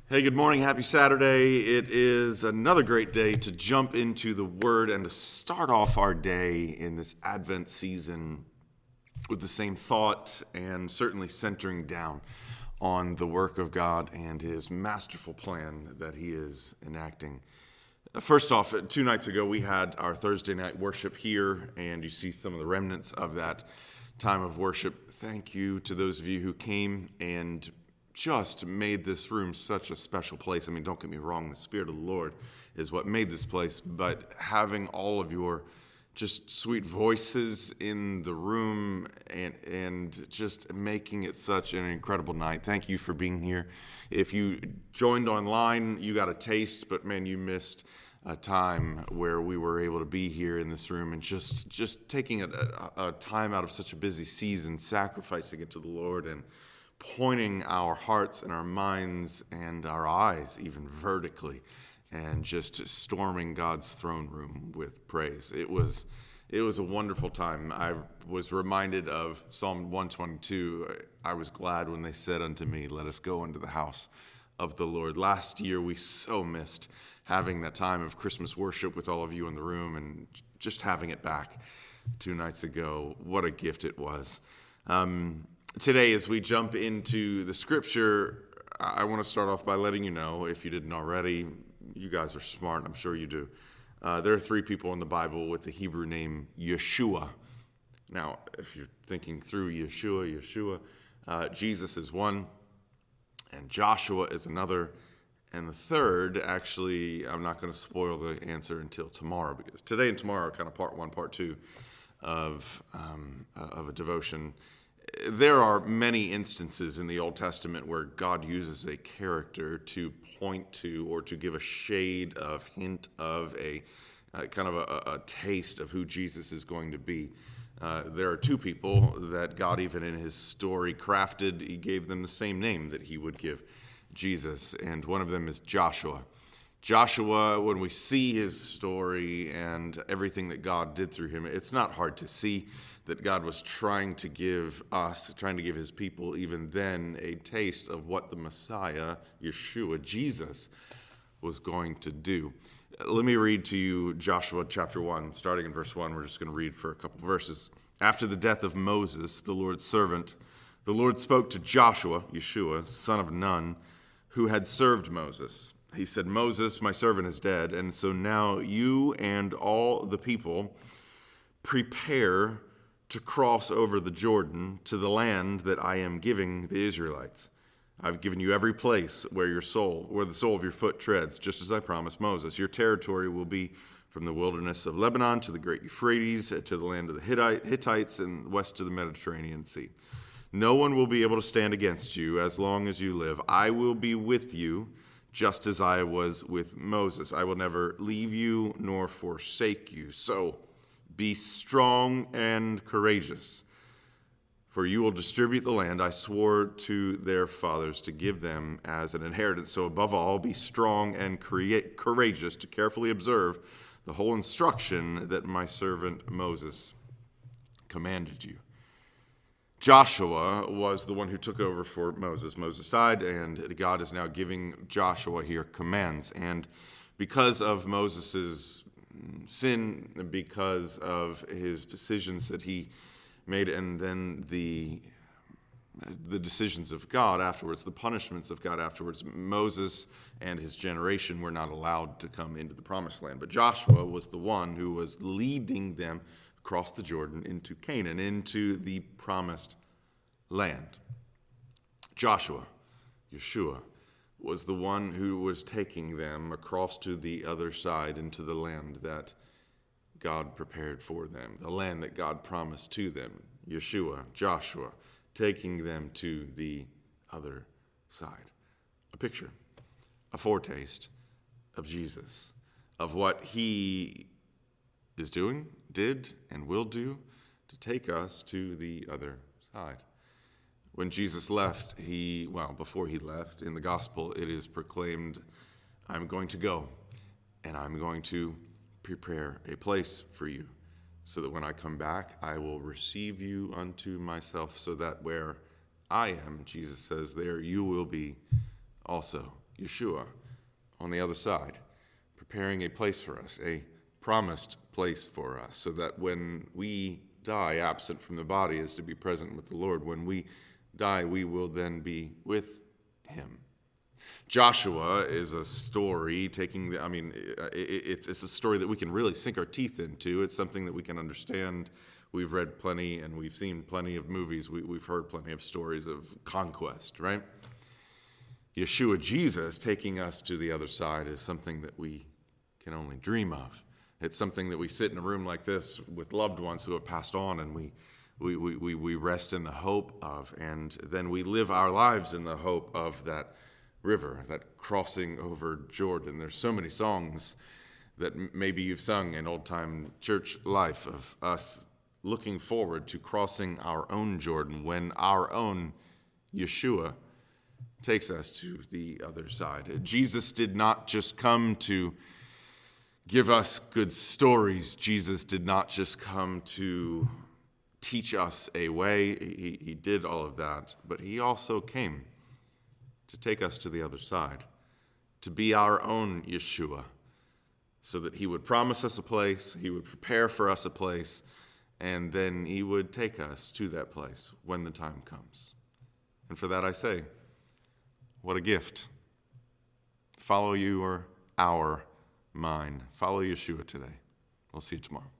Hey, good morning. Happy Saturday. It is another great day to jump into the Word and to start off our day in this Advent season with the same thought and certainly centering down on the work of God and His masterful plan that He is enacting. First off, 2 nights ago, we had our Thursday night worship here, and you see some of the remnants of that time of worship. Thank you to those of you who came and just made this room such a special place. I mean, don't get me wrong, the Spirit of the Lord is what made this place, but having all of your just sweet voices in the room and just making it such an incredible night. Thank you for being here. If you joined online, you got a taste, but man, you missed a time where we were able to be here in this room and just taking a time out of such a busy season, sacrificing it to the Lord and pointing our hearts and our minds and our eyes even vertically and just storming God's throne room with praise. It was a wonderful time. I was reminded of Psalm 122. I was glad when they said unto me, let us go into the house of the Lord. Last year we so missed having that time of Christmas worship with all of you in the room and just having it back 2 nights ago. What a gift it was. Today, as we jump into the scripture, I want to start off by letting you know, if you didn't already, you guys are smart, I'm sure you do. There are 3 people in the Bible with the Hebrew name Yeshua. Now, if you're thinking through Yeshua, Jesus is one, and Joshua is another, and the third, actually, I'm not going to spoil the answer until tomorrow, because today and tomorrow are kind of part 1, part 2 of a devotion. There are many instances in the Old Testament where God uses a character to point to or to give a shade of hint of a kind of a taste of who Jesus is going to be. There are 2 people that God, even in his story, crafted. He gave them the same name that he would give Jesus, and one of them is Joshua. Joshua, when we see his story and everything that God did through him, it's not hard to see that God was trying to give his people even then a taste of what the Messiah, Yeshua, Jesus, was going to do. Let me read to you Joshua chapter 1, starting in verse 1. We're just going to read for a couple verses. After the death of Moses, the Lord's servant, the Lord spoke to Joshua, Yeshua, son of Nun, who had served Moses. He said, Moses, my servant, is dead, and so now you and all the people prepare to cross over the Jordan to the land that I am giving the Israelites. I've given you every place where the sole of your foot treads, just as I promised Moses. Your territory will be from the wilderness of Lebanon to the great Euphrates, to the land of the Hittites, and west to the Mediterranean Sea. No one will be able to stand against you as long as you live. I will be with you, just as I was with Moses. I will never leave you nor forsake you. So be strong and courageous, for you will distribute the land I swore to their fathers to give them as an inheritance. So above all, be strong and courageous to carefully observe the whole instruction that my servant Moses commanded you. Joshua was the one who took over for Moses. Moses died, and God is now giving Joshua here commands. And because of Moses' sin, because of his decisions that he made, and then the decisions of God afterwards, the punishments of God afterwards, Moses and his generation were not allowed to come into the promised land. But Joshua was the one who was leading them across the Jordan into Canaan, into the promised land. Joshua, Yeshua, was the one who was taking them across to the other side into the land that God prepared for them, the land that God promised to them. Yeshua, Joshua, taking them to the other side. A picture, a foretaste of Jesus, of what he is doing, did, and will do to take us to the other side. When Jesus left, before he left, in the gospel, it is proclaimed, I'm going to go, and I'm going to prepare a place for you, so that when I come back, I will receive you unto myself, so that where I am, Jesus says, there you will be also. Yeshua on the other side, preparing a place for us, a promised place for us, so that when we die, absent from the body is to be present with the Lord. When we die, we will then be with him. Joshua is a story it's a story that we can really sink our teeth into. It's something that we can understand. We've read plenty and we've seen plenty of movies. We've heard plenty of stories of conquest, right? Yeshua, Jesus, taking us to the other side is something that we can only dream of. It's something that we sit in a room like this with loved ones who have passed on, and we rest in the hope of, and then we live our lives in the hope of that river, that crossing over Jordan. There's so many songs that maybe you've sung in old-time church life of us looking forward to crossing our own Jordan when our own Yeshua takes us to the other side. Jesus did not just come to give us good stories. Jesus did not just come to teach us a way. He did all of that, but he also came to take us to the other side, to be our own Yeshua, so that he would promise us a place, he would prepare for us a place, and then he would take us to that place when the time comes. And for that I say, what a gift. Follow you or our mine. Follow Yeshua today. We'll see you tomorrow.